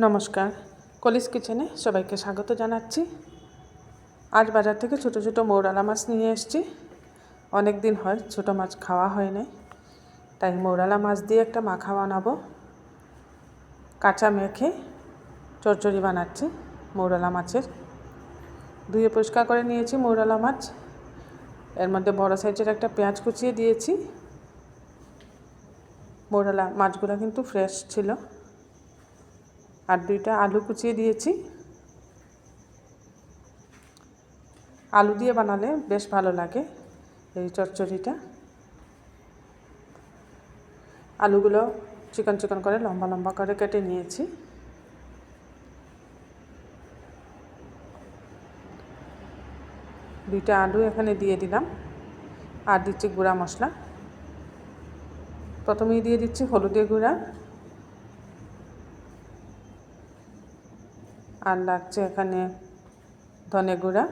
নমস্কার, কলিস কিচেনে সবাইকে স্বাগত জানাচ্ছি। আজ বাজার থেকে ছোট ছোট মৌরালা মাছ নিয়ে এসেছি। অনেক দিন হয় ছোট মাছ খাওয়া হয় না, তাই মৌরালা মাছ দিয়ে একটা মাখা বানাবো। কাঁচা মেখে চচ্চড়ি বানাচ্ছি মৌরালা মাছের। ধুয়ে পরিষ্কার করে নিয়েছি মৌরালা মাছ। এর মধ্যে বড় সাইজের একটা পেঁয়াজ কুচিয়ে দিয়েছি। মৌরালা মাছগুলো কিন্তু ফ্রেশ ছিল। আর 2টা আলু কুচিয়ে দিয়েছি। আলু দিয়ে বানালে বেশ ভালো লাগে এই চচ্চড়িটা। আলুগুলো চিকন চিকন করে লম্বা লম্বা করে কেটে নিয়েছি। দুইটা আলু এখানে দিয়ে দিলাম। আর দিচ্ছি গুঁড়া মশলা। প্রথমেই দিয়ে দিচ্ছি হলুদের গুঁড়া, আর লাগছে এখানে ধনে গুঁড়া,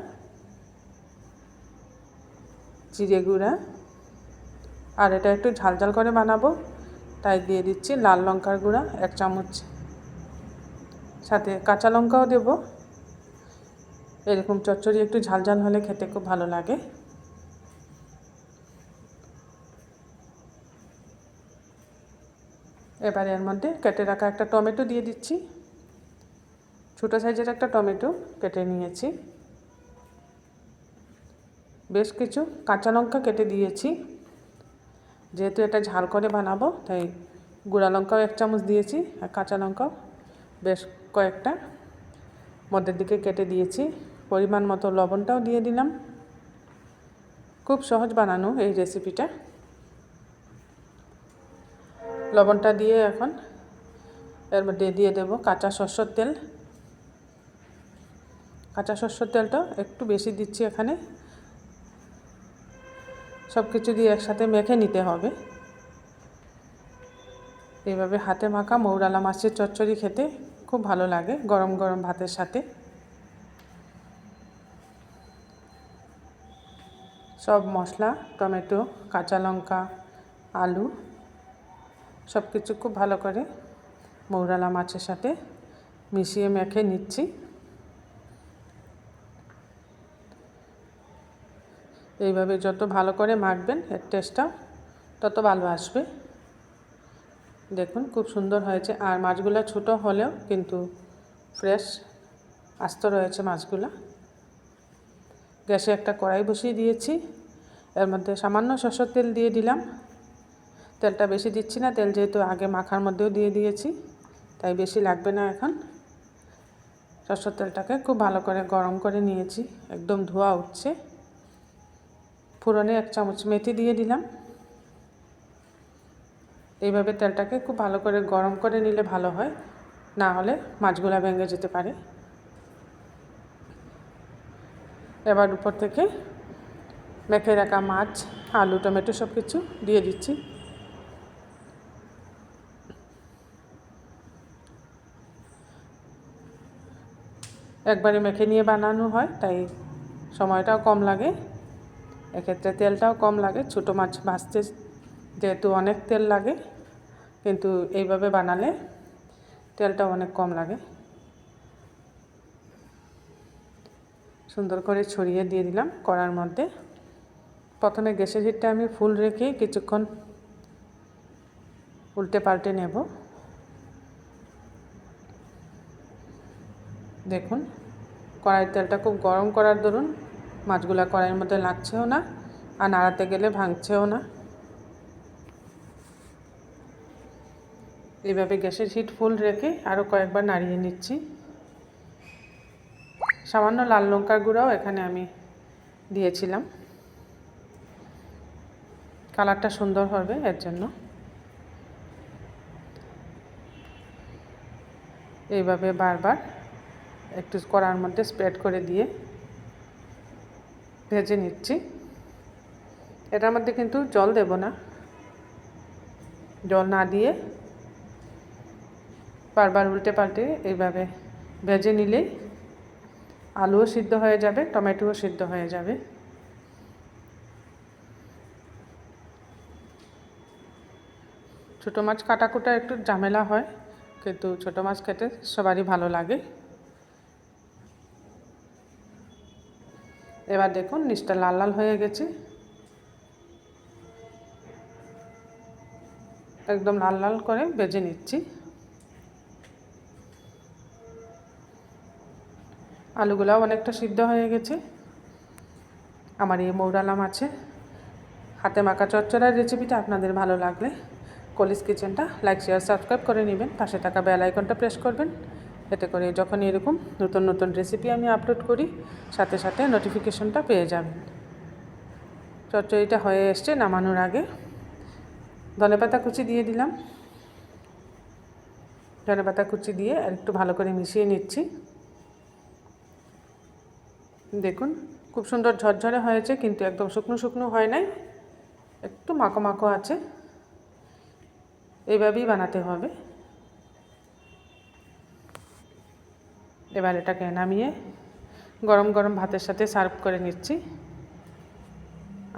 জিরে গুঁড়া। আর এটা একটু ঝাল ঝাল করে বানাবো, তাই দিয়ে দিচ্ছি লাল লঙ্কার গুঁড়া 1 চামচ, সাথে কাঁচা লঙ্কাও দেব। এরকম চচ্চড়ি একটু ঝাল ঝাল হলে খেতে খুব ভালো লাগে। এবারে এর মধ্যে কেটে রাখা একটা টমেটো দিয়ে দিচ্ছি। ছোটো সাইজের একটা টমেটো কেটে নিয়েছি। বেশ কিছু কাঁচা লঙ্কা কেটে দিয়েছি। যেহেতু এটা ঝাল করে বানাবো, তাই গুঁড়া লঙ্কাও 1 চামচ দিয়েছি, আর কাঁচা লঙ্কাও বেশ কয়েকটা মধ্যের দিকে কেটে দিয়েছি। পরিমাণ মতো লবণটাও দিয়ে দিলাম। খুব সহজ বানানো এই রেসিপিটা। লবণটা দিয়ে এখন এর মধ্যে দিয়ে দেব কাঁচা সরষের তেল। কাঁচা সরষের তেলটা একটু বেশি দিচ্ছি এখানে। সব কিছু দিয়ে একসাথে মেখে নিতে হবে। এইভাবে হাতে মাখা মৌরালা মাছের চচ্চড়ি খেতে খুব ভালো লাগে গরম গরম ভাতের সাথে। সব মশলা, টমেটো, কাঁচা লঙ্কা, আলু সব কিছু খুব ভালো করে মৌরালা মাছের সাথে মিশিয়ে মেখে নিচ্ছি। এইভাবে যত ভালো করে মাখবেন এর টেস্টটা তত ভালো আসবে। দেখুন খুব সুন্দর হয়েছে। আর মাছগুলো ছোট হলেও কিন্তু ফ্রেশ আস্ত রয়েছে মাছগুলো। গ্যাসে একটা কড়াই বসিয়ে দিয়েছি। এর মধ্যে সামান্য সরষের তেল দিয়ে দিলাম। তেলটা বেশি দিচ্ছি না, তেল যেহেতু আগে মাখার মধ্যেও দিয়ে দিয়েছি, তাই বেশি লাগবে না এখন। সরষের তেলটাকে খুব ভালো করে গরম করে নিয়েছি, একদম ধোঁয়া উঠছে। ফোড়নে 1 চামচ মেথি দিয়ে দিলাম। এইভাবে তেলটাকে খুব ভালো করে গরম করে নিলে ভালো হয়, না হলে মাছগুলা ভেঙে যেতে পারে। এবার উপর থেকে মেখে রাখা মাছ, আলু, টমেটো সব কিছু দিয়ে দিচ্ছি। একবারে মেখে নিয়ে বানানো হয়, তাই সময়টাও কম লাগে। এক্ষেত্রে তেলটাও কম লাগে। ছোটো মাছ ভাজতে যেহেতু অনেক তেল লাগে, কিন্তু এইভাবে বানালে তেলটা অনেক কম লাগে। সুন্দর করে ছড়িয়ে দিয়ে দিলাম কড়ার মধ্যে। প্রথমে গ্যাসের হিটটা আমি ফুল রেখে কিছুক্ষণ উল্টে পাল্টে নেব। দেখুন কড়াইয়ের তেলটা খুব গরম করার দরুন মাছগুলা কড়াইয়ের মধ্যে লাগছেও না, আর নাড়াতে গেলে ভাঙছেও না। এইভাবে গ্যাসের হিট ফুল রেখে আরও কয়েকবার নাড়িয়ে নিচ্ছি। সামান্য লাল লঙ্কার গুঁড়াও এখানে আমি দিয়েছিলাম, কালারটা সুন্দর হবে এর জন্য। এইভাবে বারবার একটু কড়ার মধ্যে স্প্রেড করে দিয়ে ভেজে নিচ্ছি। এটার মধ্যে কিন্তু জল দেব না। জল না দিয়ে বারবার উল্টে পাল্টে এইভাবে ভেজে নিলেই আলুও সিদ্ধ হয়ে যাবে, টমেটোও সিদ্ধ হয়ে যাবে। ছোটো মাছ কাটাকুটা একটু ঝামেলা হয়, কিন্তু ছোটো মাছ খেতে সবারই ভালো লাগে। এবার দেখুন নিচটা লাল লাল হয়ে গেছে, একদম লাল লাল করে ভেজে নিচ্ছি। আলুগুলাও অনেকটা সিদ্ধ হয়ে গেছে। আমার এই মৌরালা মাছের হাতে মাখা চচ্চড়ার রেসিপিটা আপনাদের ভালো লাগলে কলিস কিচেনটা লাইক শেয়ার সাবস্ক্রাইব করে নেবেন, পাশে থাকা বেল আইকনটা প্রেস করবেন, এতে করে যখন এরকম নতুন নতুন রেসিপি আমি আপলোড করি সাথে সাথে নোটিফিকেশনটা পেয়ে যাবেন। চচ্চড়িটা হয়ে এসছে, নামানোর আগে ধনেপাতা কুচি দিয়ে দিলাম। ধনেপাতা কুচি দিয়ে আর একটু ভালো করে মিশিয়ে নিচ্ছি। দেখুন খুব সুন্দর ঝরঝরে হয়েছে, কিন্তু একদম শুকনো শুকনো হয় নাই, একটু মাখো মাখো আছে। এইভাবেই বানাতে হবে। এবার এটাকে নামিয়ে গরম গরম ভাতের সাথে সার্ভ করে নিচ্ছি।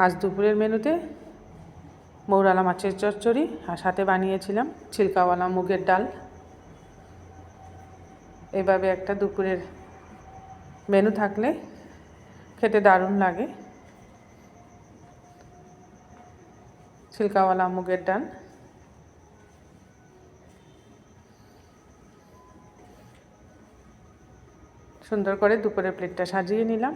আজ দুপুরের মেনুতে মৌরালা মাছের চচ্চড়ি আর সাথে বানিয়েছিলাম ছিলকাওয়ালা মুগের ডাল। এভাবে একটা দুপুরের মেনু থাকলে খেতে দারুণ লাগে। ছিলকাওয়ালা মুগের ডাল। সুন্দর করে দুপুরের প্লেটটা সাজিয়ে নিলাম।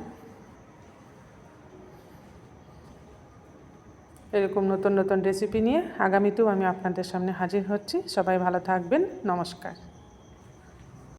এরকম নতুন নতুন রেসিপি নিয়ে আগামীতেও আমি আপনাদের সামনে হাজির হচ্ছি। সবাই ভালো থাকবেন। নমস্কার।